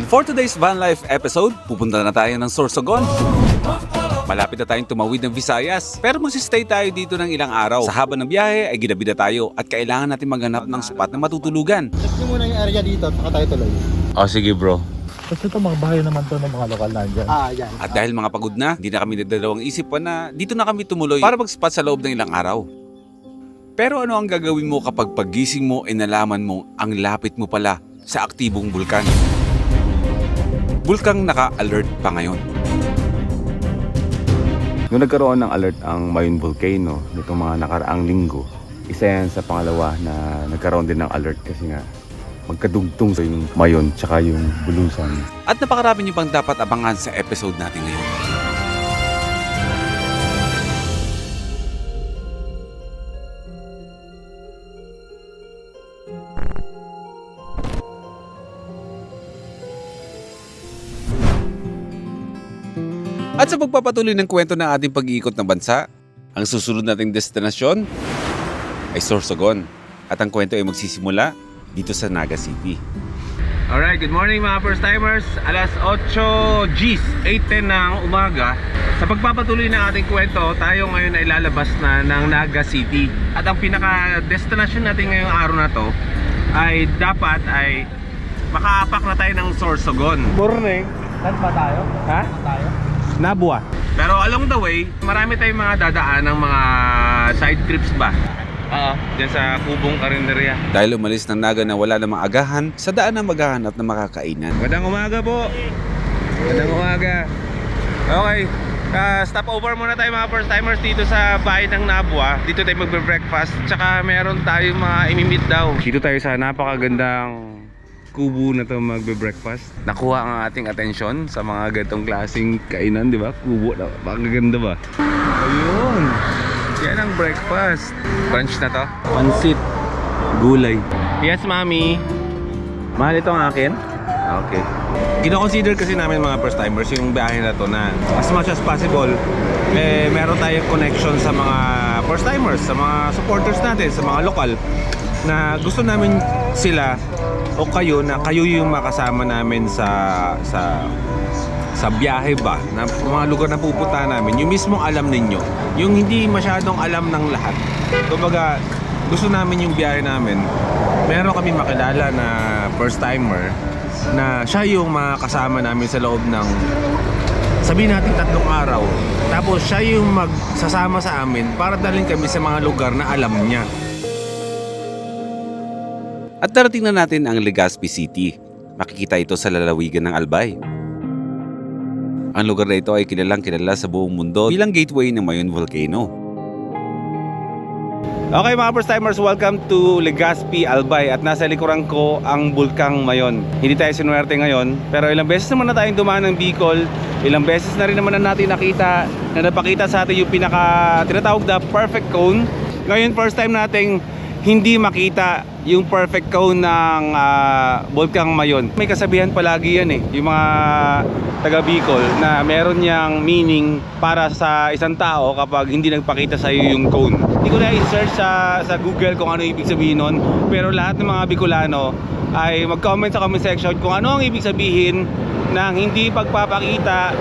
For today's van life episode, pupunta na tayo ng Sorsogon. Malapit na tayong tumawid ng Visayas, pero magsistay tayo dito ng ilang araw. Sa haba ng biyahe ay ginabi na tayo at kailangan natin maghanap ng spot na matutulugan. Check nyo muna yung area dito, saka tayo tuloy. Sige bro. Kasi ito mga bahay naman to ng mga lokal na dyan. Yan. At dahil mga pagod na, hindi na kami nagdalawang isip pa na dito na kami tumuloy para mag-spot sa loob ng ilang araw. Pero ano ang gagawin mo kapag pagising mo ay nalaman mo ang lapit mo pala sa aktibong bulkan? Bulkang naka-alert pa ngayon. Nung nagkaroon ng alert ang Mayon Volcano nitong mga nakaraang linggo, isa yan sa pangalawa na nagkaroon din ng alert kasi nga magkadugtong sa yung Mayon tsaka yung Bulusan. At napakarami niyo pang dapat abangan sa episode natin ngayon. At sa pagpapatuloy ng kwento ng ating pag-iikot ng bansa, ang susunod nating destinasyon ay Sorsogon. At ang kwento ay magsisimula dito sa Naga City. Alright, good morning mga first timers. Alas 8 Gs, 8:10 ng umaga. Sa pagpapatuloy ng ating kwento, tayo ngayon ay lalabas na ng Naga City. At ang pinaka-destinasyon natin ngayong araw na to ay dapat ay makaapak na tayo ng Sorsogon. Morning. Saan ba tayo? Ha? Saan tayo? Nabua. Pero along the way, marami tayong mga dadaan ng mga side trips ba? Diyan sa Kubong Karinderya. Dahil umalis ng Naga na wala namang agahan, sa daan na maghahanap ng makakainan. Magandang umaga po. Magandang umaga. Okay. Stop over muna tayo mga first timers dito sa bahay ng Nabua. Dito tayo magbe-breakfast. Tsaka meron tayong mga imimit daw. Dito tayo sa napakagandang kubo na to magbe-breakfast. Nakuha ang ating atensyon sa mga ganitong klaseng kainan, di ba? Kubo na. Pakaganda ba? Ayun. Yan ang breakfast. Brunch na to. Pansit. Gulay. Yes, mami. Mahal ito ang akin? Okay. Kino-consider kasi namin mga first timers yung biyahe na to na as much as possible meron tayong connection sa mga first timers, sa mga supporters natin, sa mga lokal na gusto namin sila o kayo na kayo yung makasama namin sa biyahe ba na mga lugar na pupunta namin, yung mismong alam ninyo, yung hindi masyadong alam ng lahat. Kumbaga gusto namin yung biyahe namin meron kami makilala na first timer na siya yung makasama namin sa loob ng sabihin natin 3 araw, tapos siya yung magsasama sa amin para dalhin kami sa mga lugar na alam niya. At darating na natin ang Legazpi City. Makikita ito sa lalawigan ng Albay. Ang lugar na ito ay kilalang kilala sa buong mundo bilang gateway ng Mayon Volcano. Okay mga first timers, welcome to Legazpi, Albay. At nasa likuran ko ang Bulkang Mayon. Hindi tayo sinuwerte ngayon, pero ilang beses naman na tayong dumaan ng Bicol. Ilang beses na rin naman na natin nakita na napakita sa atin yung tinatawag na perfect cone. Ngayon first time nating hindi makita yung perfect cone ng Bulkang Mayon. May kasabihan palagi yan yung mga taga Bicol na meron niyang meaning para sa isang tao kapag hindi nagpakita sa iyo yung cone. Hindi ko na i-search sa Google kung ano ibig sabihin nun, pero lahat ng mga Bicolano ay mag-comment sa comment section kung ano ang ibig sabihin ng hindi pagpapakita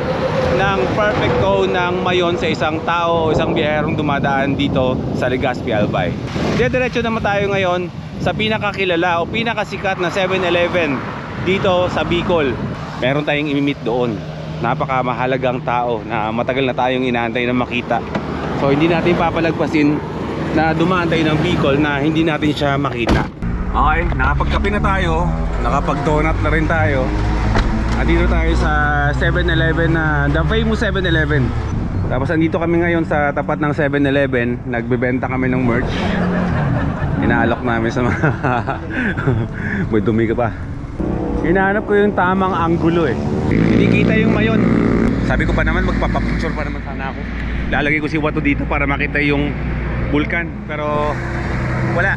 ng perfect cone ng Mayon sa isang tao o isang biyaherong dumadaan dito sa Legazpi, Albay. Diretso naman tayo ngayon sa pinakakilala o pinakasikat na 7-Eleven dito sa Bicol. Meron tayong imimit doon. Napakamahalagang tao na matagal na tayong inaantay na makita. So hindi natin papalagpasin na dumaan tayo ng Bicol na hindi natin siya makita. Okay, nakapagkape na tayo, nakapag-donut na rin tayo. At dito tayo sa 7-Eleven na the famous 7-Eleven. Tapos andito kami ngayon sa tapat ng 7-Eleven. Nagbebenta kami ng merch. Inaalok namin sa mga may dumi ka pa. Hinahanap ko yung tamang anggulo Hindi kita yung Mayon. Sabi ko pa naman magpapapicture pa naman sana ako. Lalagay ko si Wato dito para makita yung bulkan. Pero wala.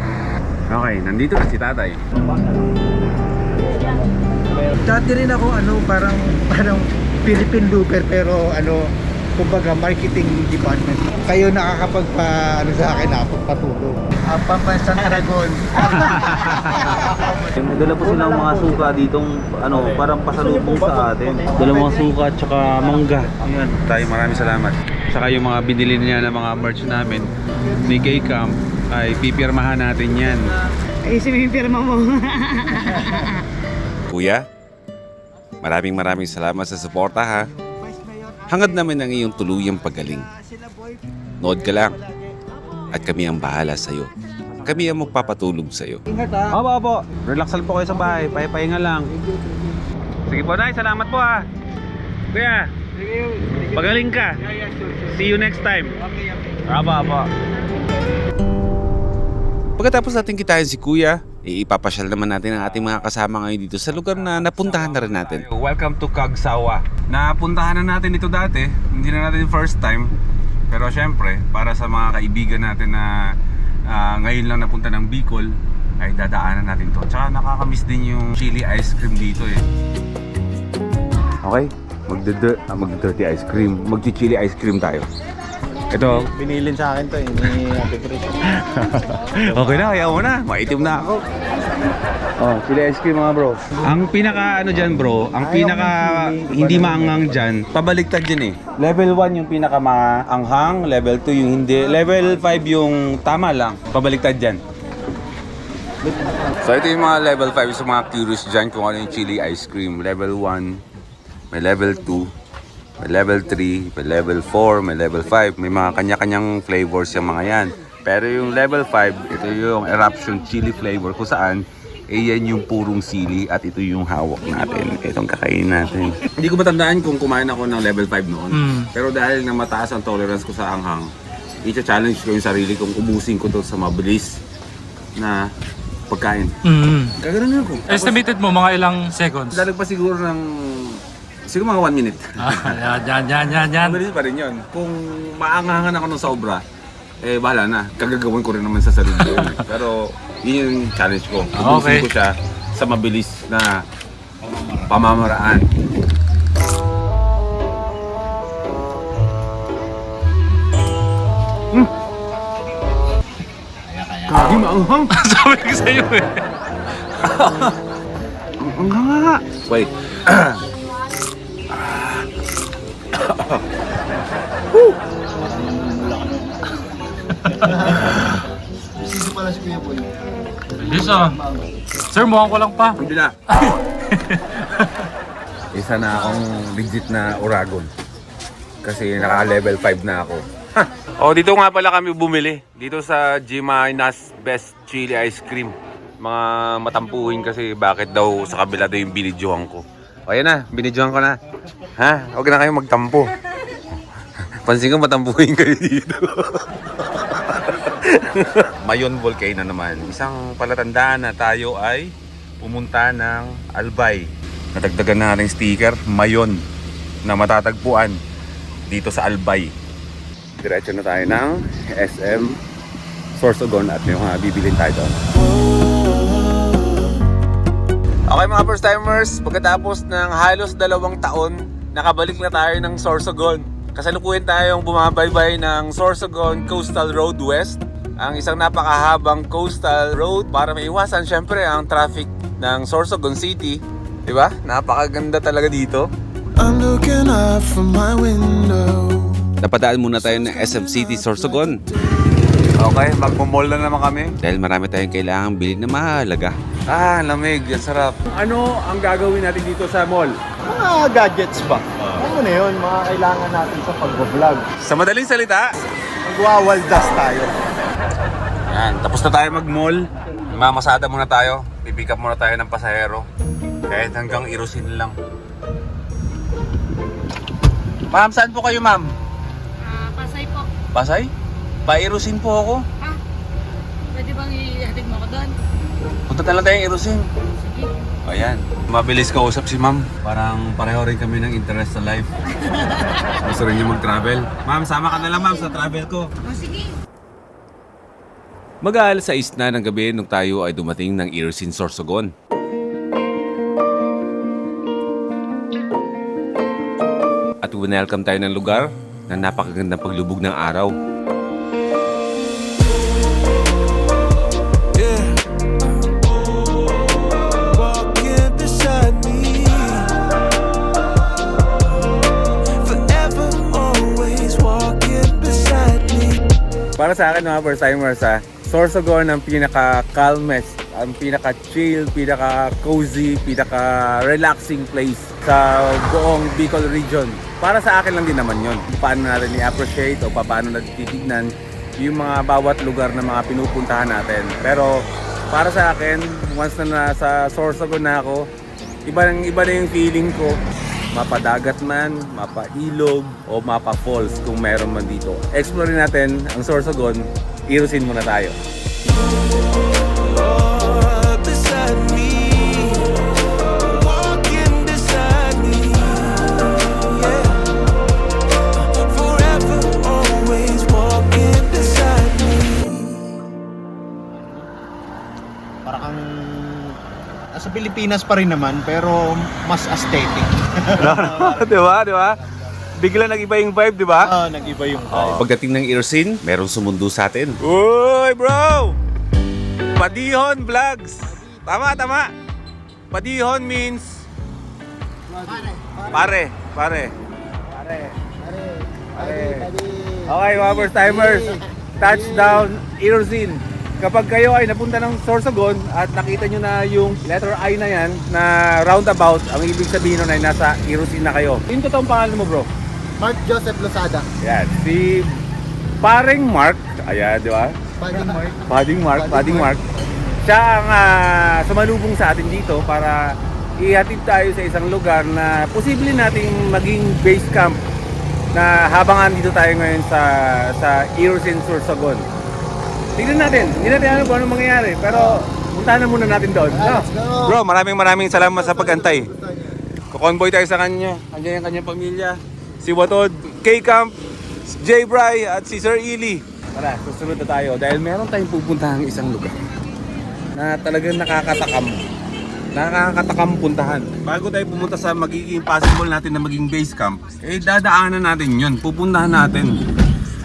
Okay, nandito na si tatay. Dati rin ako parang Philippine looper pero kumbaga marketing department. Kayo nakakapagpa, sa akin, pagpatulong. Pambansang Aragon. Dala po silang mga suka ditong parang pasalubong sa atin. Dala mga suka at saka mangga. Ayan, tayo maraming salamat. Saka yung mga binili niya ng mga merch namin ni K-Camp ay pipirmahan natin yan. Ay, sumipirma mo. Kuya, maraming salamat sa suporta ha. Hangad namin ang iyong tuluyang pagaling. Nood ka lang. At kami ang bahala sa'yo. Kami ang magpapatulog sa'yo. Opo. Relax lang po kayo sa bahay. Pahinga lang. Sige po, Nay. Salamat po ha. Kuya, pagaling ka. See you next time. Opo. Pagkatapos natin kitain si Kuya, ipapasyal naman natin ang ating mga kasama ngayon dito sa lugar na napuntahan na rin natin. Welcome to Cagsawa. Napuntahan na natin ito dati. Hindi na natin first time. Pero syempre, para sa mga kaibigan natin na ngayon lang napunta ng Bicol, ay dadaanan natin to. Tsaka nakakamiss din yung chili ice cream dito eh. Okay, magdi-dirty ice cream. Magti-chili ice cream tayo. Ito, Binilin sa akin to, ni Ate Chris. okay na, ayaw mo na. Maitim na ako. Oh, chili ice cream mga bro. Ang pinaka dyan bro, ang pinaka hindi maanghang dyan, pabaliktad dyan eh. Level 1 yung pinaka maanghang, level 2 yung hindi, level 5 yung tama lang, pabaliktad dyan. So ito yung mga level 5 sa mga curious dyan kung ano yung chili ice cream. Level 1, may level 2, may level 3, may level 4, may level 5. May mga kanya-kanyang flavors yung mga yan. Pero yung level 5, ito yung eruption chili flavor kung saan yan yung purong sili at ito yung hawak natin. Itong kakainin natin. Hindi ko matandaan kung kumain ako ng level 5 noon. Pero dahil na mataas ang tolerance ko sa anghang, i-challenge ko yung sarili kong ubusin ko to sa mabilis na pagkain. Gagano'n ako. Estimated mo mga ilang seconds? Dalag pa siguro ng siguro mga 1 minute. Yan. Mabilis pa rin yun. Kung maanghangan ako ng sobra, bahala na. Kagagawin ko rin naman sa sarili ko. Pero yun yung challenge ko. Ubusin ko siya sa mabilis na pamamaraan. Kagi maanghang. Sabi ko sa'yo eh. Ang hanga. Wait. Sino pala si Kuya Boy? Yes Sir, mukhang ko lang pa. Hindi na. Isa na akong legit na Uragon. Kasi naka-level 5 na ako. Oh, dito nga pala kami bumili. Dito sa Gimaynas Best Chili Ice Cream. Mga matampuhin kasi bakit daw sa kabila daw yung binidyohan ko. O yan na, binidyohan ko na. Ha? Huwag na kayo magtampo. Pansin ko matampuhin kayo dito. Mayon Volcano naman. Isang palatandaan na tayo ay pumunta ng Albay. Nadagdagan na nating sticker, Mayon, na matatagpuan dito sa Albay. Diretso na tayo ng SM Sorsogon at may mga bibilin tayo doon. Okay mga first timers, pagkatapos ng halos 2 taon, nakabalik na tayo ng Sorsogon. Kasalukuyan tayong bumabaybay ng Sorsogon Coastal Road West, ang isang napakahabang coastal road para maiwasan syempre ang traffic ng Sorsogon City. Diba? Napakaganda talaga dito. I'm looking out from my window. Napadaan muna tayo ng SM City Sorsogon. Okay, magmumall na naman kami. Dahil marami tayong kailangang bilhin na mahalaga. Ah, lamig. Ang sarap. Ano ang gagawin natin dito sa mall? Mga gadgets ba? Ano na yun, mga kailangan natin sa pag-vlog. Sa madaling salita, Magwawaldas tayo. yan, tapos na tayo mag-mall. Mamasada muna tayo. Pipick up muna tayo ng pasahero. Kahit hanggang Irusin lang. Ma'am, saan po kayo, ma'am? Pasay po. Pasay? Pa-Irusin po ako. Pwede bang ihatid mo ako doon? Punta na lang tayong Irusin. Sige. Ayan. Mabilis kausap si ma'am. Parang pareho rin kami ng interest sa life. Gusto rin niya mag-travel. Ma'am, sama ka na lang ma'am sa travel ko. Sige. Mag-aalas 6 na ng gabi nung tayo ay dumating ng Irusin Sorsogon. At welcome tayo ng lugar na napakagandang paglubog ng araw. Walking beside me. Forever, always walking beside me. Para sa akin mga first timers Sorsogon ang pinaka-calmest, ang pinaka-chill, pinaka-cozy, pinaka-relaxing place sa buong Bicol region. Para sa akin lang din naman yon. Paano natin i-appreciate o paano natin titignan yung mga bawat lugar na mga pinupuntahan natin. Pero para sa akin, once na nasa Sorsogon na ako, iba na yung feeling ko. Mapadagat man, mapailog o mapa-falls kung meron man dito. Explore natin ang Sorsogon, irusin muna tayo. Oh, beside me. Walking beside me. Yeah. Forever, always walking beside me. Parang sa Pilipinas pa rin naman, pero mas aesthetic. Di ba? Bigla nag-iba yung vibe, di ba? Nag-iba yung Pagdating ng Irosin, merong sumundo sa atin. Uy, bro! Padihon Vlogs! Tama. Padihon means... Pare. Okay, mga first timers. Touchdown, Irosin. Kapag kayo ay napunta ng Sorsogon at nakita nyo na yung letter I na yan, na roundabout, ang ibig sabihin nun ay nasa Irosin na kayo. Yung totoong pangalan mo, bro? Mark Joseph Losada. Yan, si Paring Mark. Ayan, di ba? Paring Mark. Siya ang sumalubong sa atin dito para ihatid tayo sa isang lugar na posible nating maging base camp na habang andito tayo ngayon sa Irosin, Sorsogon. Tignan natin, hindi natin alam kung anong mangyayari, pero puntahan na muna natin doon. No? Bro, maraming salamat sa pag-antay. Kukonvoy tayo sa kanya, andyan yung kanyang pamilya. Si Watod, K-Camp, J. Bry at si Sir Ili. Tara, susunod na tayo dahil meron tayong pupuntahan isang lugar na talagang nakakatakam puntahan. Bago tayo pumunta sa magiging possible natin na maging base camp, dadaanan natin yun, pupuntahan natin.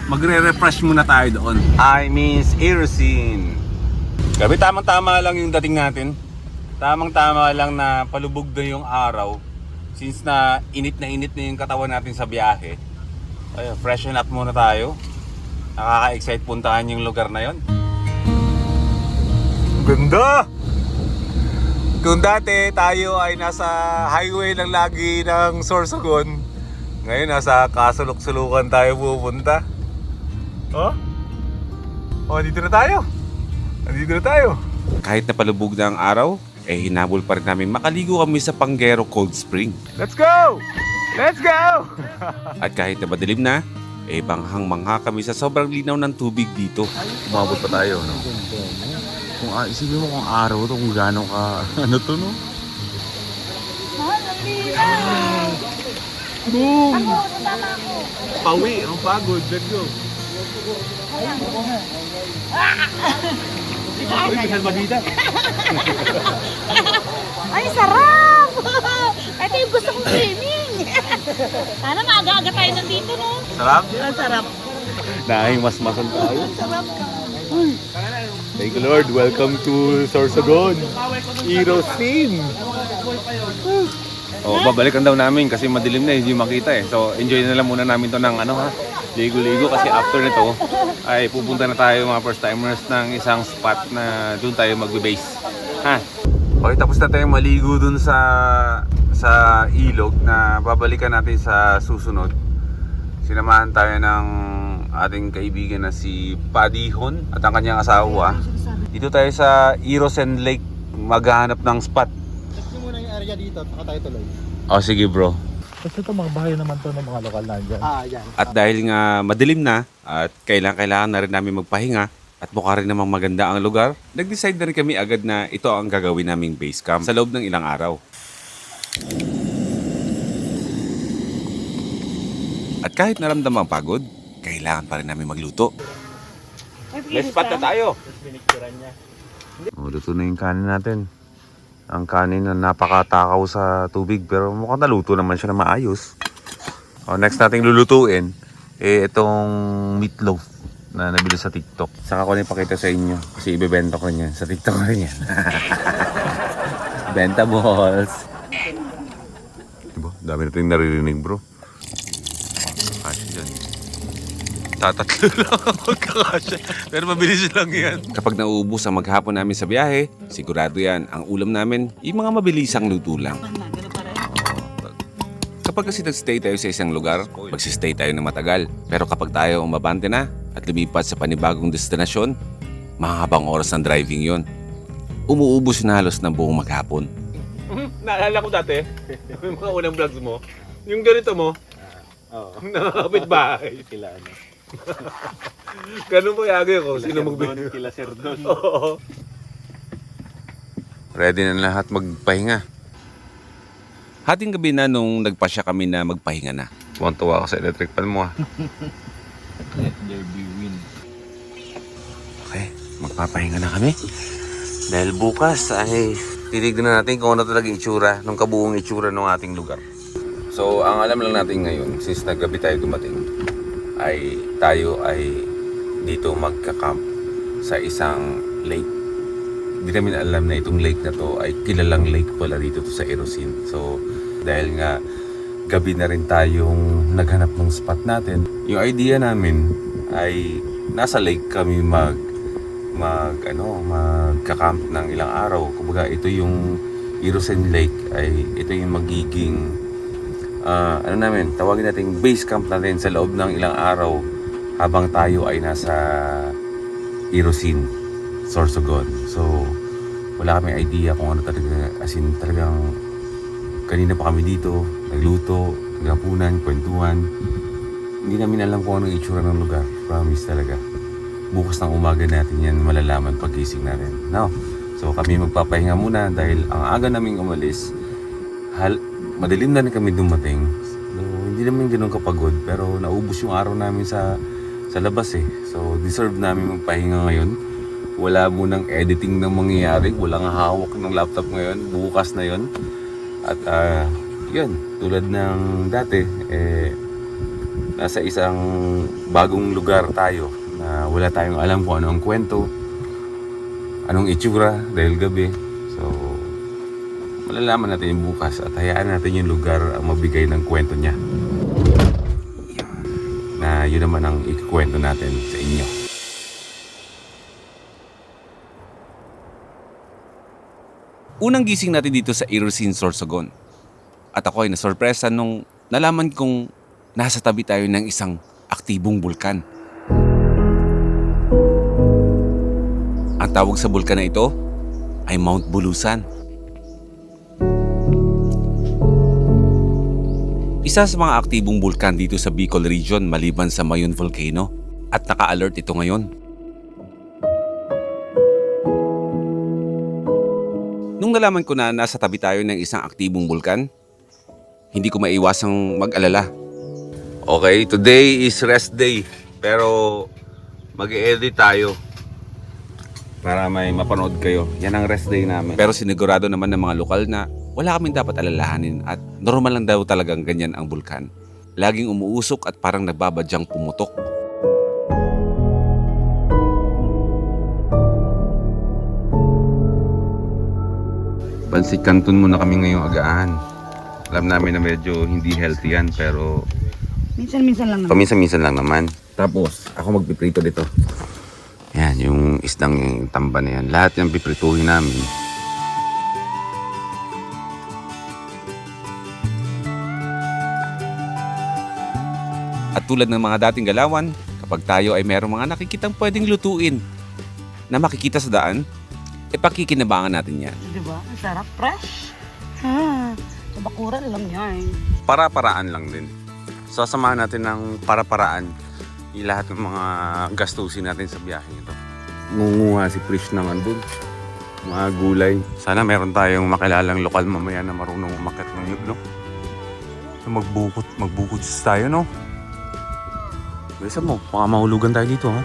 Magre-refresh muna tayo doon. I miss Irosin. Gabi tamang-tama lang yung dating natin. Tamang-tama lang na palubog na yung araw. Since na init na yung katawan natin sa biyahe. Ayun, freshen up muna tayo. Nakaka-excite puntahan yung lugar na yon. Ganda! Kung dati tayo ay nasa highway lang lagi ng Sorsogon, ngayon nasa kasulok-sulukan tayo pupunta. Dito na tayo. Kahit na palubog na ang araw, hinabol pa rin namin makaligo kami sa Panguero Cold Spring. Let's go! At kahit na madilim na, banghang-mangha kami sa sobrang linaw ng tubig dito. Umabot pa tayo, no? Kung isipin mo kung araw to, kung gano'n ka, ano to, no? Boom! Ako, sasama ako. Pawi, ang pagod. Let's go. Uy, may salbagita. Ay, sarap! Ito yung gusto kong swimming. Sana maaga-aga tayo nandito, no? Sarap? Ang sarap. Nahimasmasan tayo. Sarap. Thank you, Lord. Welcome to Sorsogon. Irosin. Babalikan daw namin kasi madilim na, hindi makita eh. So, enjoy na lang muna namin to ng ligo-ligo kasi after nito ay pupunta na tayo mga first timers ng isang spot na doon tayo magbe-base. Okay, tapos na tayong maligo dun sa ilog na babalikan natin sa susunod. Sinamahan tayo ng ating kaibigan na si Padihon at ang kanyang asawa. Dito tayo sa Irosin Lake maghahanap ng spot. Check muna yung area dito, saka tayo tuloy. Sige bro. Kasi ito mga bahay naman to ng mga lokal na dyan. Yan. At dahil nga madilim na at kailangan na rin namin magpahinga at mukha rin namang maganda ang lugar, nag-decide na rin kami agad na ito ang gagawin naming base camp sa loob ng ilang araw. At kahit naramdamang pagod, kailangan pa rin namin magluto. May spot na tayo. Luto na yung kanin natin. Ang kanin na napakatakaw sa tubig pero mukhang naluto naman siya na maayos. Next nating lulutuin itong meatloaf na nabili sa TikTok. Saka ko na ipakita sa inyo kasi ibebenta ko niya sa TikTok ko rin yan. Benta balls. Diba? Dami natin naririnig bro. Kasya dyan. Tatatlo lang ang magkakasya. Pero mabilis lang yan. Kapag nauubos ang maghapon namin sa biyahe, sigurado yan, ang ulam namin, yung mga mabilisang luto lang. Kapag kasi nag-stay tayo sa isang lugar, magsistay tayo ng matagal. Pero kapag tayo umabante na at lumipat sa panibagong destinasyon, mahabang oras ng driving yon. Umuubos na halos ng buong maghapon. Naalala ko dati, yung mga unang vlogs mo, yung ganito mo, nakakapit bahay. Ganun po yagay ko, sino magbigay? Kila Sir Don. Oo. Ready na lahat magpahinga. Hating gabi na nung nagpasya kami na magpahinga na. Tuwan-tuwa ako sa electric pan mo ah. Okay, magpapahinga na kami. Dahil bukas ay titignan natin kung ano talaga itsura, nung kabuong itsura ng ating lugar. So, ang alam lang natin ngayon, since naggabi tayo dumating, ay tayo ay dito magka-camp sa isang lake. Hindi namin alam na itong lake na to ay kilalang lake pala dito to sa Irosin. So, dahil nga gabi na rin tayong naghanap ng spot natin, yung idea namin ay nasa lake kami magka-camp ng ilang araw. Kumbaga ito yung Irosin Lake ay ito yung magiging tawagin natin base camp natin sa loob ng ilang araw habang tayo ay nasa Irosin, Sorsogon. So wala kami idea kung ano talaga, as in talagang kanina pa kami dito, nagluto, naghapunan, kwentuhan. Hindi namin alam kung ano yung itsura ng lugar. Promise talaga. Bukas ng umaga natin yan malalaman pag-gising natin. No? So kami magpapahinga muna dahil ang aga naming umalis, madilim na rin kami dumating. So, hindi naman ganun kapagod pero naubos yung araw namin sa labas eh. So deserve namin magpahinga ngayon. Wala munang editing na mangyayari, walang hawak ng laptop ngayon, bukas na yon. At yun, tulad ng dati, nasa isang bagong lugar tayo na wala tayong alam kung ano ang kwento, anong itsura dahil gabi. So, malalaman natin yung bukas at hayaan natin yung lugar ang magbigay ng kwento niya. Na yun naman ang ikikwento natin sa inyo. Unang gising natin dito sa Irosin, Sorsogon. At ako ay nasorpresa nung nalaman kong nasa tabi tayo ng isang aktibong bulkan. Ang tawag sa bulkan na ito ay Mount Bulusan. Isa sa mga aktibong bulkan dito sa Bicol Region maliban sa Mayon Volcano at naka-alert ito ngayon. Nung nalaman ko na nasa tabi tayo ng isang aktibong bulkan, hindi ko maiwasang mag-alala. Okay, today is rest day. Pero mag-e-edit tayo para may mapanood kayo. Yan ang rest day namin. Pero sinigurado naman ng mga lokal na wala kaming dapat alalahanin at normal lang daw talagang ganyan ang bulkan. Laging umuusok at parang nagbabadyang pumutok. Pansit Canton muna kami ngayong agaan. Alam namin na medyo hindi healthy yan pero Minsan-minsan lang naman. paminsan-minsan lang naman. Tapos ako magpiprito dito. Yan, yung isdang tamba na yan. Lahat yan piprituhin namin. At tulad ng mga dating galawan, kapag tayo ay merong mga nakikitang pwedeng lutuin na makikita sa daan, pakikinabangan natin yan. Diba? Ang sarap. Fresh. Sa bakuran lang yan. Para-paraan lang din. Sasamahan natin ng para-paraan yung lahat ng mga gastusin natin sa biyahe ito. Ngunguha si Prish ng andun, mga gulay. Sana meron tayong makilalang lokal mamaya na marunong umakyat ng yug, no? So magbukod tayo, no? Bisa mo, baka mahulugan tayo dito, ha?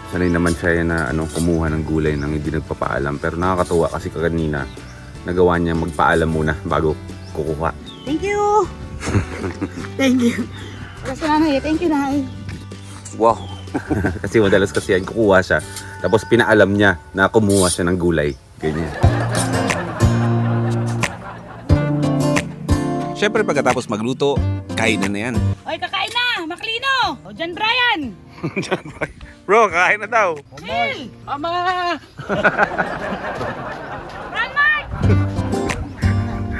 Sanay naman siya na kumuha ng gulay nang hindi nagpapaalam. Pero nakakatuwa kasi kanina nagawa niya magpaalam muna bago kukuha. Thank you! Thank you. Wala sa nanay. Thank you, nanay. Wow. Kasi madalas kasi yan, kukuha siya. Tapos pinaalam niya na kumuha siya ng gulay. Ganyan. Siyempre pagkatapos magluto, kainan na yan. Oy, kakain na! Maklino! O, John Brian! Bro, kain na daw. Phil! Mama! Ron Mark!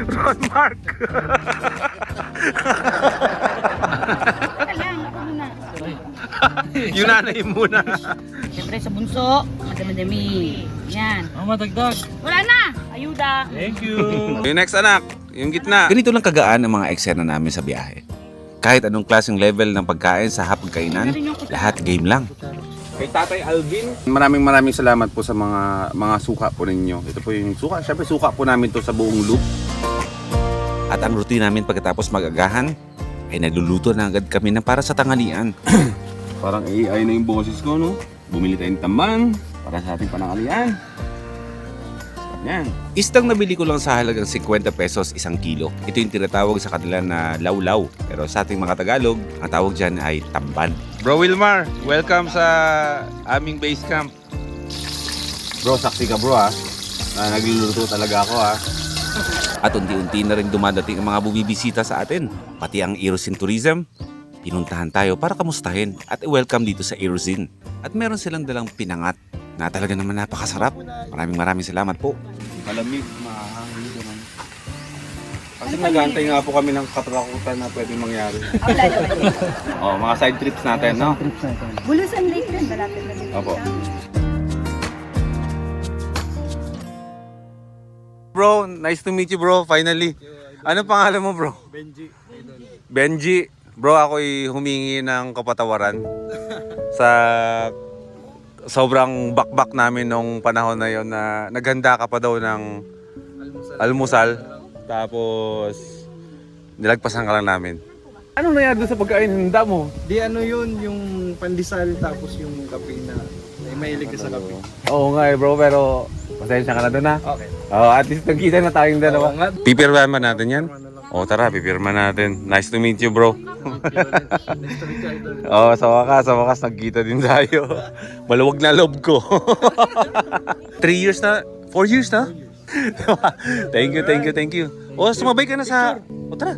Ron Mark. Teka lang, ako muna. Yung nanay muna. Siyempre sa bunso, madami-dami. Yan. Mama, dagdag. Wala na! Ayuda! Thank you. Yung next anak, yung gitna. Ganito lang kagaan ang mga eksena namin sa biyahe. Kahit anong klaseng level ng pagkain sa hapagkainan, lahat game lang. Kay Tatay Alvin, maraming salamat po sa mga suka po ninyo. Ito po yung suka. Siyempre suka po namin to sa buong loop. At ang routine namin pagkatapos mag-agahan, ay nagluluto na agad kami ng para sa tanghalian. Parang AI na yung boses ko, no? Bumili tayong tamban para sa ating panangalian. Yan. Isdang nabili ko lang sa halagang 50 pesos isang kilo. Ito yung tinatawag sa kanila na lawlaw. Pero sa ating mga Tagalog, ang tawag dyan ay tamban. Bro Wilmar, welcome sa aming base camp. Bro, saksi ka bro ha. Nagluluto talaga ako ha. At unti-unti na rin dumadating ang mga bumibisita sa atin. Pati ang Erosin Tourism, pinuntahan tayo para kamustahin at i-welcome dito sa Erosin. At meron silang dalang pinangat na talaga naman napakasarap. Maraming salamat po. Malamig, mahangin naman. Kasi nag-aantay nga po kami ng katrakutan na pwedeng mangyari. Oh, mga side trips natin, no? Bulusan Lake din, malapit na dito. Opo. Bro, nice to meet you bro, finally. Ano pangalan mo bro? Benji. Benji. Bro, ako'y humingi ng kapatawaran sa sobrang bakbak namin nung panahon na yon na naghanda ka pa daw ng almusal. Tapos nilagpasan ka lang namin. Anong nangyari doon sa pagkain handa mo? Di ano yun, yung pandesal tapos yung kape na mahilig ka sa kape. Oo nga bro, pero pasensya ka na doon ha. Okay. Oh, at least nagkita na tayong dalawa. Pipirmahan ba natin yan? Oh, tara, pipirma natin. Nice to meet you, bro. Oh, sa wakas nagkita din tayo. Maluwag na loob ko. 3 years na? 4 years na? Thank you. Oh, sumabay ka na sa... Oh, tara.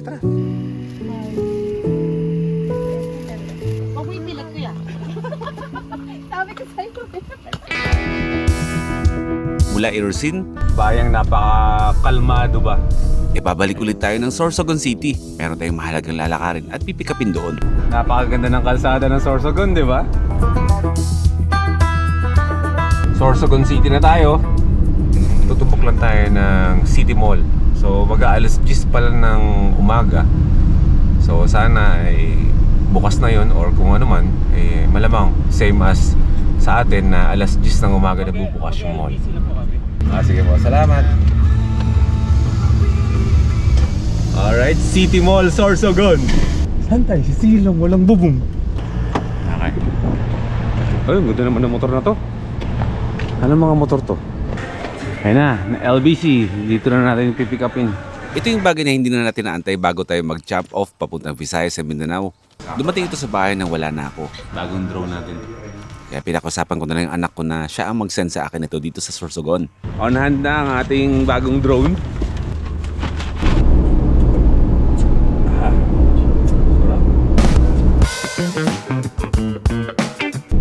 Huwag mo ipilat ko yan. Sabi ko sa'yo. Mula Erosin, Bayang napaka-kalmado ba? ibabalik ulit tayo ng Sorsogon City. Meron tayong mahalagang lalakarin at pipikapin doon. Napakaganda ng kalsada ng Sorsogon, di ba? Sorsogon City na tayo. Tutupok lang tayo ng City Mall. So mag-aalas 10 pa lang ng umaga. So sana ay bukas na yon or kung ano man, eh, malamang same as sa atin na alas 10 ng umaga na bubukas yung mall. Sige po, salamat. Alright, City Mall, Sorsogon. Saan tayo? Si Silong, walang bubong. Okay. Ay, ganda naman ng motor na to. Anong mga motor to? Ayun na LBC. Dito na natin pipick upin. Ito yung bagay na hindi na natin naantay bago tayo mag-jump off papuntang Visayas sa Mindanao. Dumating ito sa bahay nang wala na ako. Bagong drone natin. Kaya pinakausapan ko na lang yung anak ko na siya ang mag-send sa akin ito dito sa Sorsogon. On hand na ang ating bagong drone.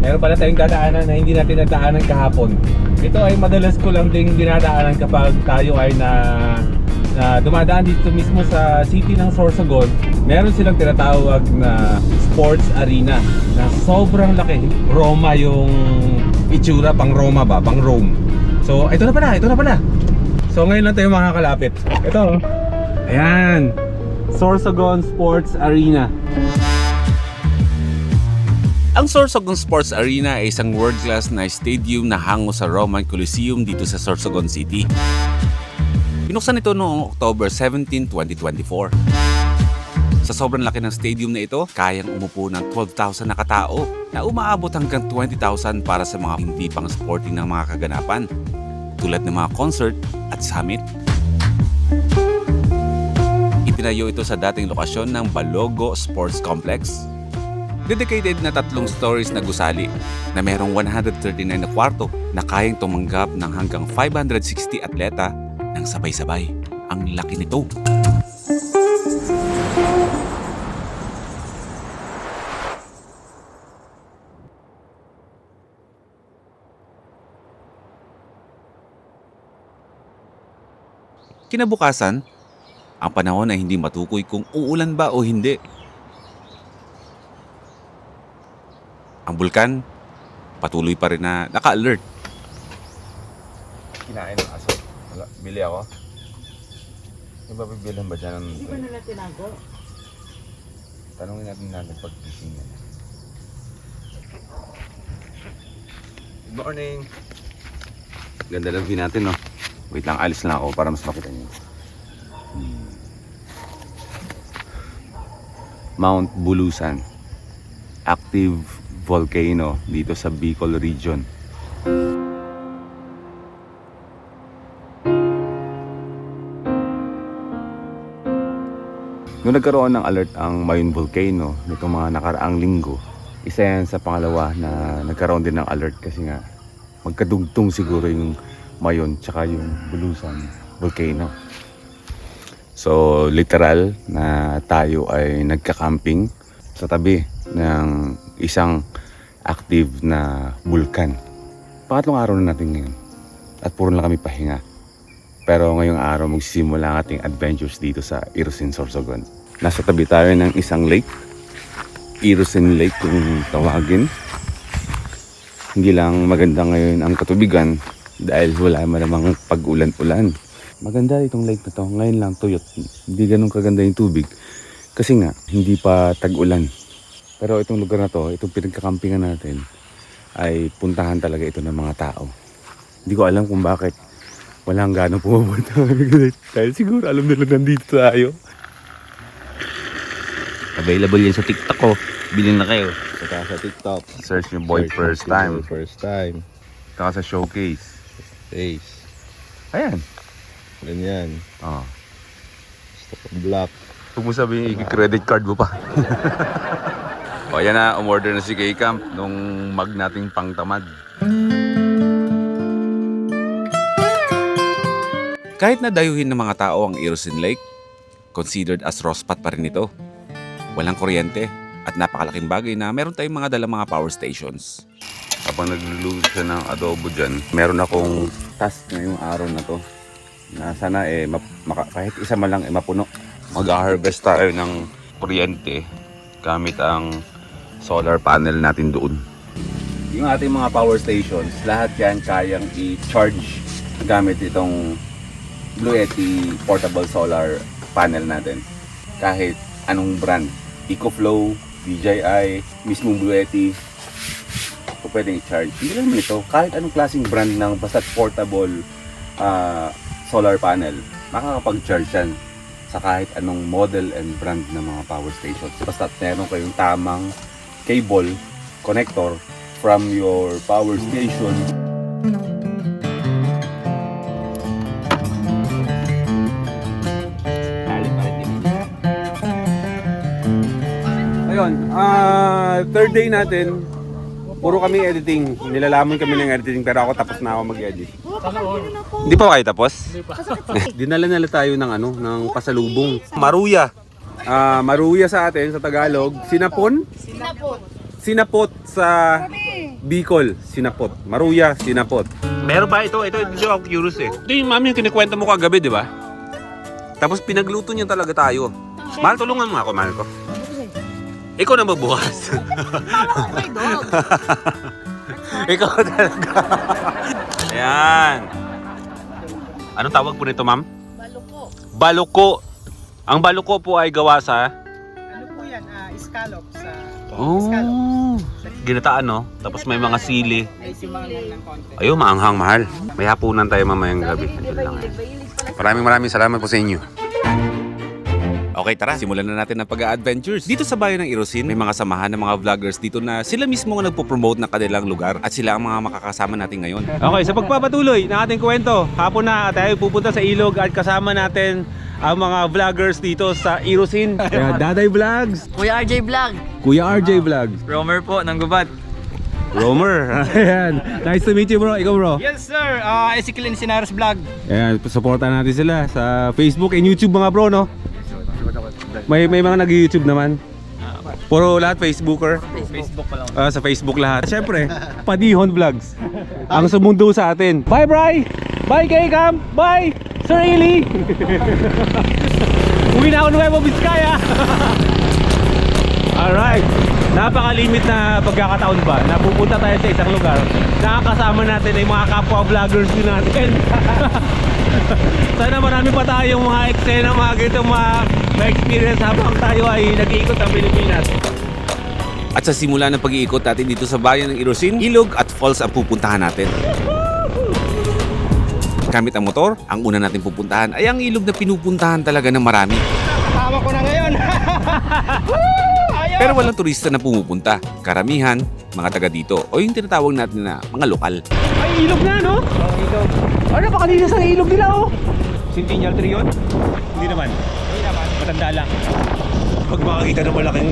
Meron pala tayong dadaanan na hindi natin nadaanan kahapon. Ito ay madalas ko lang ding dinadaanan kapag tayo ay na dumadaan dito mismo sa city ng Sorsogon. Meron silang tinatawag na sports arena na sobrang laki. Roma yung itsura, pang Roma ba? Pang Rome. So ito na pala. So ngayon lang tayo makakalapit. Ito. Ayan. Sorsogon Sports Arena. Ang Sorsogon Sports Arena ay isang world-class na stadium na hango sa Roman Coliseum dito sa Sorsogon City. Binuksan ito noong October 17, 2024. Sa sobrang laki ng stadium na ito, kayang umupo ng 12,000 na katao na umaabot hanggang 20,000 para sa mga hindi pang sporting ng mga kaganapan tulad ng mga concert at summit. itinayo ito sa dating lokasyon ng Balogo Sports Complex. Dedicated na 3 stories na gusali na merong 139 na kwarto na kayang tumanggap ng hanggang 560 atleta ng sabay-sabay. Ang laki nito. Kinabukasan, ang panahon ay hindi matukoy kung uulan ba o hindi. Ang bulkan, patuloy pa rin na naka-alert. Kinain ng aso. Wala, bili ako. Yung babibilan ba dyan? Hindi ba nila tinago? Tanungin natin pag-gising yan. Good morning! Ganda lang view natin, no? Wait lang, alis na ako para mas makita niyo. Mount Bulusan. Active volcano dito sa Bicol region. Nung nagkaroon ng alert ang Mayon Volcano nitong mga nakaraang linggo, isa yan sa pangalawa na nagkaroon din ng alert kasi nga magkadugtong siguro yung Mayon tsaka yung Bulusan Volcano. So literal na tayo ay nagka-camping sa tabi ng isang active na bulkan. Pangatlong araw na natin ngayon at puro na kami pahinga. Pero ngayong araw magsisimula ang ating adventures dito sa Irusin, Sorsogon. Nasa tabi tayo ng isang lake, Irusin Lake kung tawagin. Hindi lang maganda ngayon ang katubigan dahil wala namang pag-ulan-ulan. Maganda itong lake na to. Ngayon lang tuyot. Hindi ganun kaganda yung tubig. Kasi nga, hindi pa tag-ulan. Pero itong lugar na to, itong pinagkakampingan natin, ay puntahan talaga ito ng mga tao. Hindi ko alam kung bakit walang gano'ng pumunta. Dahil siguro alam nila nandito tayo. Available yan sa TikTok ko. Bilhin na kayo. Saka sa TikTok. Search yung boy first time. First time. Saka sa showcase. Ace. Ayan. Ganyan. Oh. Black. Huwag mo sabihin, i-credit card mo pa. O, yan na, umorder na si K-Camp nung mag nating pangtamad. Kahit na dayuhin ng mga tao ang Irusin Lake, considered as raw spot pa rin ito. Walang kuryente at napakalaking bagay na meron tayong mga dalang mga power stations. Habang nagluluto siya ng adobo dyan, meron akong task ngayong araw na to. Na sana kahit isa man lang mapuno. Mag-harvest tayo ng kuryente gamit ang solar panel natin doon. Yung ating mga power stations, lahat yan kayang i-charge gamit itong Blue Yeti portable solar panel natin. Kahit anong brand, EcoFlow, DJI, mismong Blue Yeti, o pwedeng i-charge. Hindi lang ito, kahit anong klaseng brand ng basta portable solar panel, makakapag-charge yan sa kahit anong model and brand ng mga power stations. Basta meron kayong tamang cable, connector from your power station. Ayun, third day natin, puro kami editing. Nilalaman kami ng editing pero ako tapos na ako mag-edit. Hindi pa kayo tapos? Dinala tayo ng ng pasalubong. Maruya. Maruya sa atin sa Tagalog, sinapon? Sinapot sa Bicol, sinapot. Maruya, sinapot. Meron ba ito? Ito ako curious eh. Ito yung mami yung kinikwento mo kagabi, di ba? Tapos pinagluto niya talaga tayo. Mahal, tulungan mo ako, mahal ko. Ikaw na magbukas. Ikaw talaga. Ayan. Anong tawag po nito, ma'am? Baluko. Baluko. Ang baluko po ay gawa sa... Ano po yan? Scallops. Oh. Ginataan, no? Tapos may mga sili. Ay, simang lang ng konti. Ayun, maanghang, mahal. May hapunan tayo mamayang gabi. Maraming salamat po sa inyo. Okay, tara, simulan na natin ang pag-a-adventures. Dito sa bayan ng Irosin, may mga samahan ng mga vloggers dito na sila mismo ang nagpo-promote ng kanilang lugar at sila ang mga makakasama natin ngayon. Okay, sa pagpapatuloy ng ating kwento, hapon na tayo pupunta sa ilog at kasama natin ang mga vloggers dito sa Irosin. Kaya Daday Vlogs, Kuya RJ Vlog. Kuya RJ Vlogs, Romer po, ng Gubat. Romer. Ayan. Nice to meet you, bro. Ikaw, bro. Yes sir, Ezekiel Sinaros Vlog. Ayan, supportan natin sila sa Facebook and YouTube mga bro, no? May mga nag-YouTube naman. Puro lahat Facebooker. Facebook pa lang. Sa Facebook lahat. Siyempre, Padihon Vlogs. Ang sumundo sa atin. Bye, Bri! Bye, K-Cam! Bye! Sir Eli! Uwi na ako Nuevo Vizcaya! Alright! Napakalimit na pagkakataon ba? Napupunta tayo sa isang lugar. Nakakasama natin ay mga kapwa vloggers din natin. Sana marami pa tayong mga eksena, mga ganitong ma-experience habang tayo ay nag-iikot ang Pilipinas. At sa simula ng pag-iikot natin dito sa bayan ng Irosin, ilog at falls ang pupuntahan natin. Gamit ang motor, ang una natin pupuntahan ay ang ilog na pinupuntahan talaga ng marami. Kasama ko na ngayon. Pero walang turista na pumupunta. Karamihan, mga taga dito o yung tinatawag natin na mga lokal. Ay, ilog na, no? Ilog. Ano, napakalinis ang ilog nila, oh. Centennial tree yun? Hindi naman. Hindi naman. Matanda lang. Pag makakita ng malaking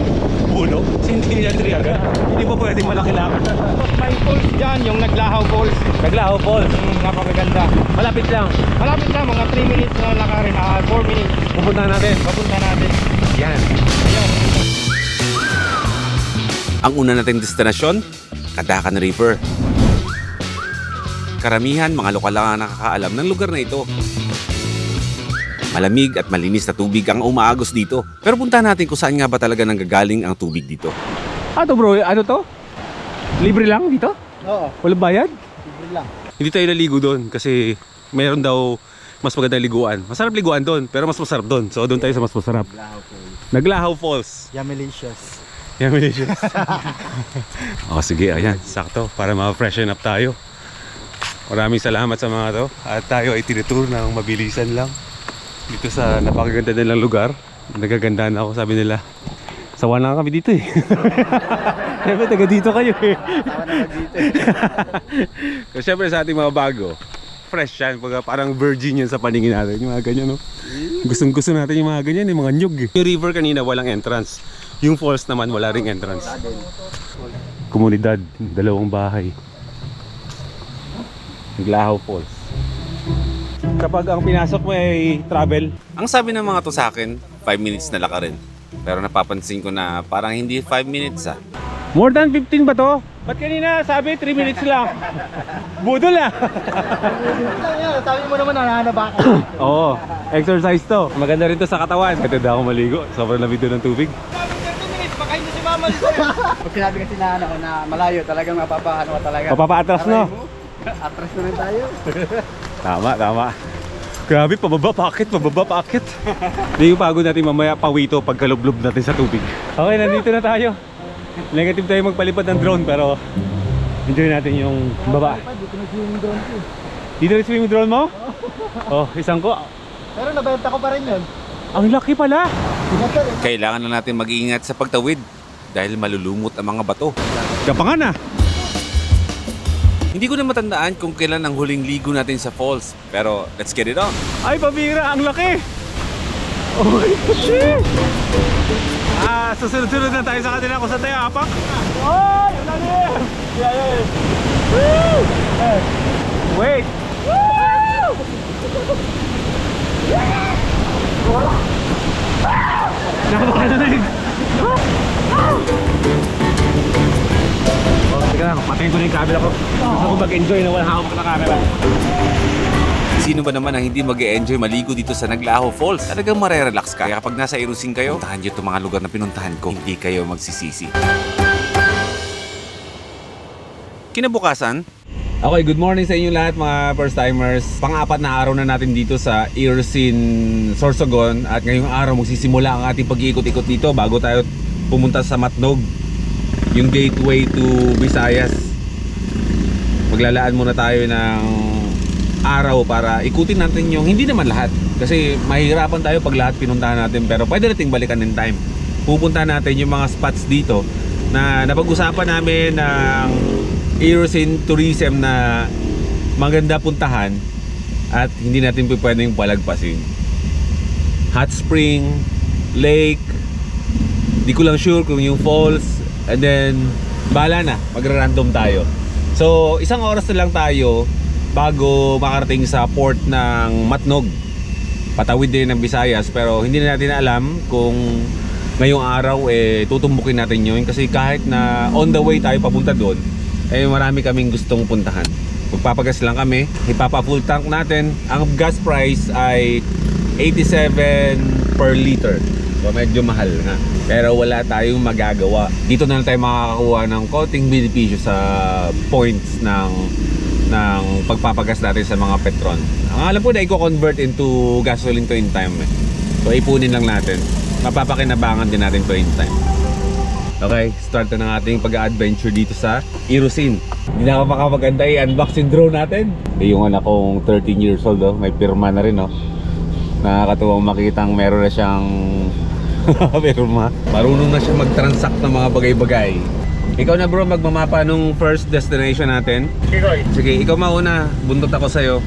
puno, Centennial tree agad. Hindi pa pwedeng malaki lang. May falls dyan, yung Naglahaw Falls. Naglaho Falls. Napakaganda. Malapit lang. Malapit na, mga 3 minutes na lakarin. 4 minutes. Pupunta natin. Papunta natin. Yan. Ayan. Ang una nating destinasyon, Kadakan River. Karamihan, mga lokal lang ang nakakaalam ng lugar na ito. Malamig at malinis na tubig ang umaagos dito. Pero puntahan natin kung saan nga ba talaga nanggagaling ang tubig dito. Ano bro, ano to? Libre lang dito? Oo, Walang bayad? libre lang. Hindi tayo naligo doon kasi mayroon daw mas magandang liguan. Masarap liguan doon, pero mas masarap doon. So doon tayo sa mas masarap. Naglahaw Falls. Yamelicious. Yan, Malaysia. O sige, ayan, sakto para ma-freshen up tayo. Maraming salamat sa mga to. At tayo ay tinitour ng mabilisan lang dito sa napakaganda nilang lugar. Nagagandaan ako, sabi nila. Sawa na kami dito eh. Siyempre, taga dito kayo eh. So, siyempre sa ating mga bago, fresh yan. Parang virgin yan sa paningin natin. Yung mga ganyan, no? Gustong-gusto natin yung mga ganyan, yung mga nyug eh. Yung river kanina, walang entrance. Yung falls naman, wala ring entrance. Komunidad, 2 bahay. Naglahaw Falls. Kapag ang pinasok mo ay travel, Ang sabi ng mga to sa akin, 5 minutes na lakarin. Pero napapansin ko na parang hindi 5 minutes ah. more than 15 ba to? Ba't kanina sabi 3 minutes lang? Budol ah! Sabi mo naman nanahanap ako. Oo, exercise to. Maganda rin to sa katawan. Ito daw ako maligo, sobrang lamig doon ng tubig. 30 minutes, baka hindi si Mama. Pag sinabi kasi na ano, na malayo, talagang mapapaano ka talaga. Papapaatras no? Atras na rin tayo. Tama. Grabe, pababa paakit. Hindi yung pagod natin mamaya pawito pagkalublob natin sa tubig. Okay, nandito na tayo. Negative tayo magpalipad ng drone pero enjoy natin yung baba. Dito nag-swimming drone ko. Dito na swimming drone mo? Oh, isang ko. Pero nabenta ko pa rin yun. Ang laki pala. Kailangan na natin mag-iingat sa pagtawid dahil malulumot ang mga bato. Kapangan na. Hindi ko na matandaan kung kailan ang huling ligo natin sa falls. Pero let's get it on. Ay, pabira, ang laki. Oh, shit. Susunod-sunod na tayo sa kanila kung saan tayo apak. Ay, ang laki. Yeah. Woo! Wait. Woo! Nakapakalanig. Teka lang, patayin ko na yung camera ko. Gusto ko mag-enjoy na wala hawak na camera. Sino ba naman ang hindi mag-e-enjoy maligo dito sa Naglaho Falls? Talagang marerelax ka. Kaya kapag nasa Irosin kayo, puntahan nyo itong mga lugar na pinuntahan ko. Hindi kayo magsisisi. Kinabukasan, okay, good morning sa inyo lahat mga first timers. Pang-apat na araw na natin dito sa Irosin, Sorsogon. At ngayong araw magsisimula ang ating pag-iikot-ikot dito bago tayo pumunta sa Matnog, yung gateway to Visayas. Maglalaan muna tayo ng araw para ikutin natin yung hindi naman lahat, Kasi mahihirapan tayo pag lahat pinuntahan natin, pero pwede nating balikan in time. Pupuntahan natin yung mga spots dito na napag-usapan namin ng Erosin Tourism na maganda puntahan at hindi natin pwedeng palagpasin. Hot spring, lake, di ko lang sure kung yung falls, and then bahala na, magra-random tayo. So isang oras na lang tayo bago makarating sa port ng Matnog. Patawid din ng Visayas, pero hindi na natin alam kung ngayong araw tutumbukin natin yun, kasi kahit na on the way tayo papunta doon, marami kaming gustong puntahan. Magpapagas lang kami, ipapa full tank natin. Ang gas price ay 87 per liter. So medyo mahal na, pero wala tayong magagawa. Dito na lang tayo makakakuha ng konting benepisyo sa points ng pagpapagas natin sa mga Petron. Ang alam ko na i-convert into gasoline to in time. So ipunin lang natin, mapapakinabangan din natin to in time. Okay, start na ng ating pag-adventure dito sa Erosin. Hindi na ako makapaganda i-unbox yung drone natin. Yung anak kong 13 years old, may pirma na rin. Nakakatuwang makitang meron na siyang pirma. Marunong na siya mag-transact ng mga bagay-bagay. Ikaw na bro, magmamapa nung first destination natin. Sige, ikaw mauna. Buntot ako sa'yo.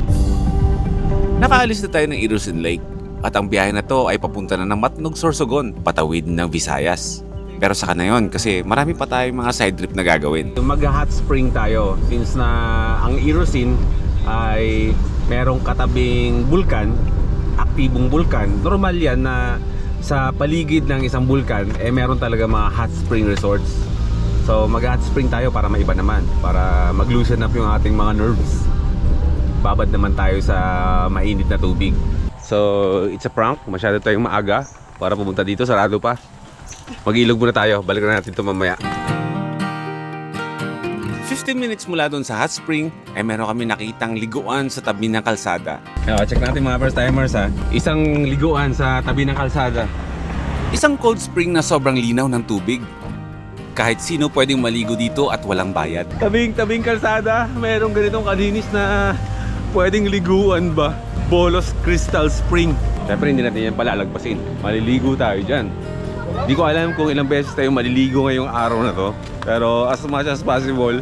Nakaalis na tayo ng Erosin Lake at ang biyahe na to ay papunta na ng Matnog, Sorsogon, patawid ng Visayas. Pero saka na yun kasi marami pa tayong mga side trip na gagawin. Mag-hot spring tayo since na ang Erosin ay merong katabing bulkan, aktibong bulkan. Normal yan na sa paligid ng isang bulkan meron talaga mga hot spring resorts. So mag-hot spring tayo para maiba naman, para mag-loosen up yung ating mga nerves. Babad naman tayo sa mainit na tubig. So it's a prank, masyado tayong maaga para pumunta dito, sarado pa. Mag-ilog muna tayo, balikan natin ito mamaya. 15 minutes mula doon sa hot spring ay meron kami nakitang liguan sa tabi ng kalsada. Check natin mga first timers ha. Isang liguan sa tabi ng kalsada. Isang cold spring na sobrang linaw ng tubig. Kahit sino pwedeng maligo dito at walang bayad. Tabing kalsada, merong ganitong kalinis na pwedeng liguan ba? Bolos Crystal Spring. Siyempre hindi natin yan palalagpasin. Maliligo tayo dyan. Hindi ko alam kung ilang beses tayo maliligo ngayong araw na to, pero as much as possible,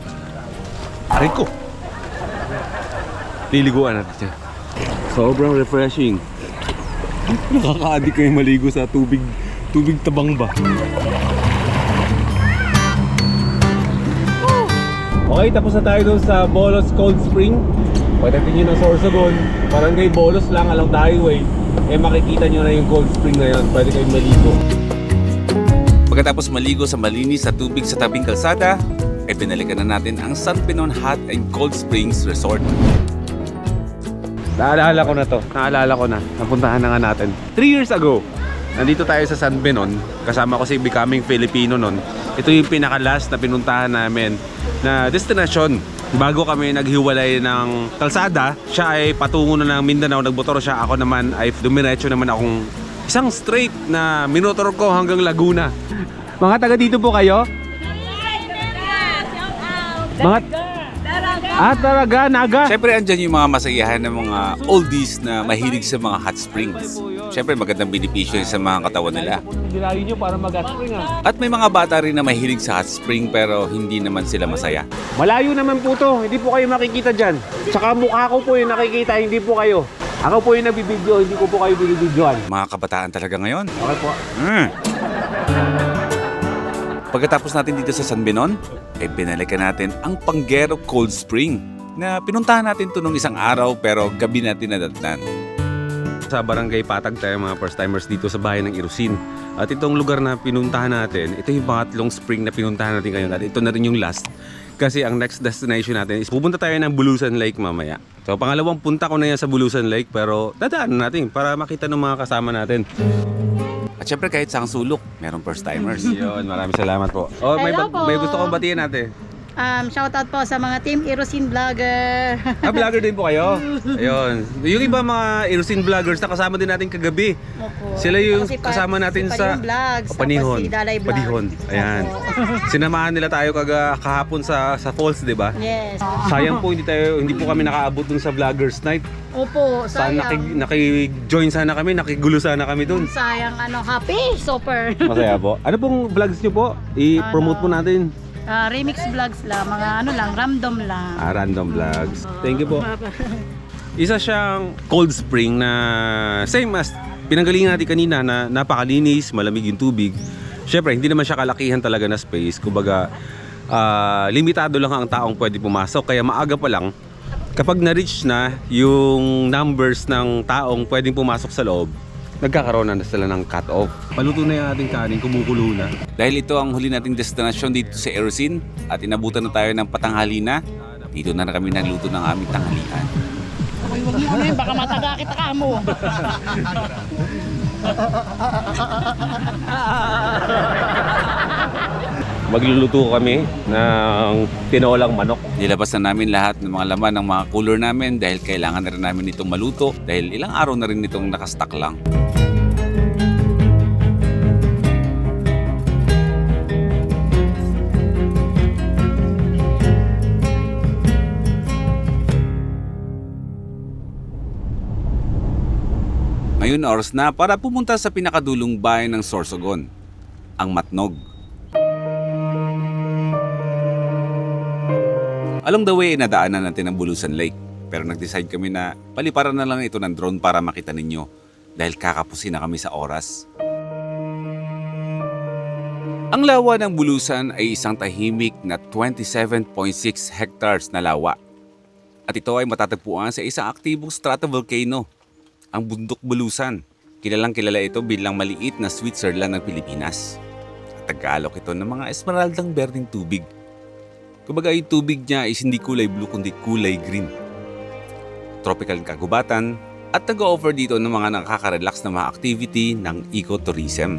aray ko, liliguan natin siya. Sobrang refreshing. Nakaka-addict kayo maligo sa tubig tabang ba. Okay, tapos na tayo dun sa Bolos Cold Spring. Pagdating nyo ng Sorsogon, Barangay Bolos lang along the highway, makikita nyo na yung cold spring na yun. Pwede kayong maligo. Pagkatapos maligo sa malinis sa tubig sa tabing kalsada, binalikan na natin ang San Pinon Hot and Cold Springs Resort. Naalala ko na. Napuntahan na nga natin 3 years ago. Nandito tayo sa San Pinon. Kasama ko si Becoming Filipino nun. Ito yung pinaka-last na pinuntahan namin na destination. Bago kami naghiwalay ng kalsada, siya ay patungo na ng Mindanao, nagmotor siya. Ako naman ay dumiretso naman akong isang straight na minotor ko hanggang Laguna. Mga taga dito po kayo? Mga Taraga, Naga. Siyempre andyan yung mga masayahan ng mga oldies na mahilig sa mga hot springs. Siyempre magandang benepisyo sa mga katawan nila. Dilayo nyo para mag-hot spring At may mga bata rin na mahilig sa hot spring pero hindi naman sila masaya. Malayo naman po to, hindi po kayo makikita dyan. Tsaka mukha ko po yung nakikita, hindi po kayo. Ako po yung nagbibideo, hindi ko po kayo binibidyoan. Mga kabataan talaga ngayon. Okay po. Pagkatapos natin dito sa San Pinon, binalikan natin ang Panguero Cold Spring na pinuntahan natin to nung isang araw pero gabi natin nadatnan. Sa Barangay Patag tayo mga first timers dito sa bayan ng Erosin. At itong lugar na pinuntahan natin, ito yung pangatlong spring na pinuntahan natin ngayon. At ito na rin yung last. Kasi ang next destination natin is pupunta tayo ng Bulusan Lake mamaya. So pangalawang punta ko na yan sa Bulusan Lake pero dadaan natin para makita ng mga kasama natin. At syempre kahit sa sulok, merong first timers. Yun, maraming salamat po. Oh, may Hello po. gusto kong batiin natin. Shoutout po sa mga team Erosin Vlogger. Vlogger din po kayo? Ayun. Yung iba mga Erosin vloggers na kasama din natin kagabi. Opo. Sila yung Ako si kasama natin si sa Panihon Vlogs, Panihon. tapos si Dalay Vlog. Panihon. Ayan. Sinamahan nila tayo kahapon sa falls, 'di ba? Yes. Sayang po hindi po kami nakaabot dun sa Vloggers Night. Opo, Sana sayang. naki-join sana kami, nakigulo sana kami dun. Sayang happy, super. Masaya po. Ano pong vlogs nyo po? I-promote po natin. Remix vlogs lang, mga random lang. Random vlogs. Thank you po. Isa siyang cold spring na same as pinanggalingan natin kanina na napakalinis, malamig yung tubig. Syempre, hindi naman siya kalakihan talaga na space. Kumbaga, limitado lang ang taong pwede pumasok. Kaya maaga pa lang, kapag na-reach na yung numbers ng taong pwedeng pumasok sa loob, nagkakaroon na sila ng cut-off. Paluto na yung ating kanin, kumukulo na. Dahil ito ang huli nating destinasyon dito sa Erosin at inabutan na tayo ng patanghali na, dito na kami nagluto ng aming tanghalian. Huwag mo baka mataga kita ka mo. Magluluto kami ng tinolang manok. Nilabas na namin lahat ng mga laman ng mga cooler namin dahil kailangan na rin namin itong maluto dahil ilang araw na rin itong nakastock lang. Ngayon oras na para pumunta sa pinakadulong bayan ng Sorsogon, ang Matnog. Along the way, nadaanan natin ang Bulusan Lake. Pero nag-decide kami na paliparan na lang ito ng drone para makita ninyo dahil kakapusin na kami sa oras. Ang lawa ng Bulusan ay isang tahimik na 27.6 hectares na lawa. At ito ay matatagpuan sa isang aktibong stratovolcano, ang Bundok Bulusan. Kilalang kilala ito bilang maliit na Switzerland ng Pilipinas. At nag-aalok ito ng mga esmeraldang berdeng tubig. Kumbaga yung tubig niya is hindi kulay blue kundi kulay green. Tropical kagubatan at nag-offer dito ng mga nakaka-relax na mga activity ng ecotourism.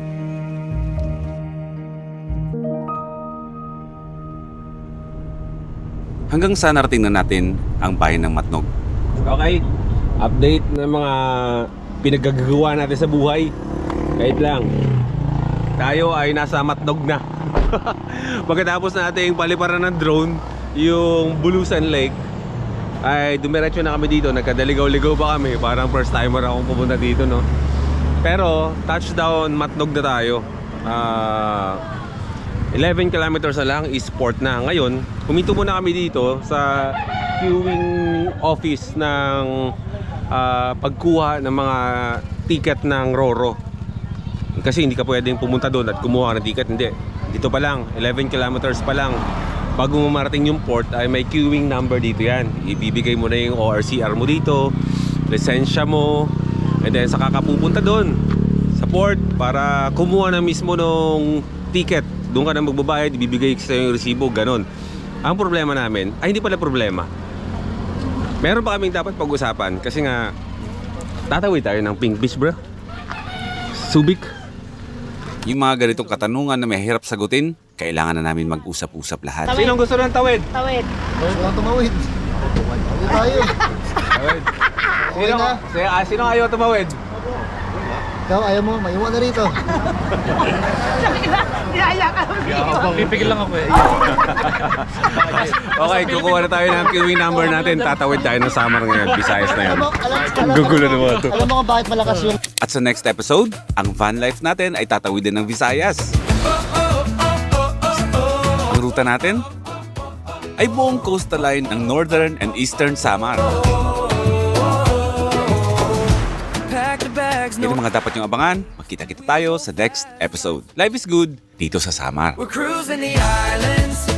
Hanggang sa narating na natin ang bayan ng Matnog. Okay, update ng mga pinagagawa natin sa buhay. Kahit lang, tayo ay nasa Matnog na. Pagkatapos nating paliparan ng drone yung Bulusan Lake, ay dumiretso na kami dito. Nagkadaligaw-ligaw pa kami. Parang first timer akong pumunta dito, no? Pero touchdown Matnog na tayo. 11 kilometers na lang is port na. Ngayon, huminto muna kami dito sa queuing office ng pagkuha ng mga ticket ng Roro. Kasi hindi ka pwedeng pumunta doon at kumuha ng ticket. Hindi. Dito pa lang, 11 kilometers pa lang. Bago mo marating yung port ay may queuing number dito yan. Ibibigay mo na yung ORCR mo dito, lisensya mo, and then saka ka pupunta doon sa port para kumuha na mismo ng ticket. Doon ka na magbabayad, ibibigay sa yung resibo, ganon. Ang problema namin, ay hindi pala problema. Meron pa kaming dapat pag-usapan kasi nga tatawid tayo ng Pink Beach, bro. Subic. Yung mga ganitong katanungan na may hirap sagutin, kailangan na namin mag-usap-usap lahat. Sinong gusto ng tawid? Tawid. Huwag tumawid. Tawid tayo. Tawid. Sino ayaw tumawid? Ikaw, ayaw mo, maiwan na rito. Pipigil lang ako eh. Okay, kukuha na tayo ng queuing number natin. Tatawid tayo ng Samar ngayon. Visayas na yun. Gugulo naman ito. Alam mo kung bakit malakas yung At sa next episode, ang van life natin ay tatawidin ng Visayas. Ang ruta natin ay buong coastline ng Northern and Eastern Samar. Yan ang mga dapat yung abangan. Magkita-kita tayo sa next episode. Life is good dito sa Samar. We're cruising the islands.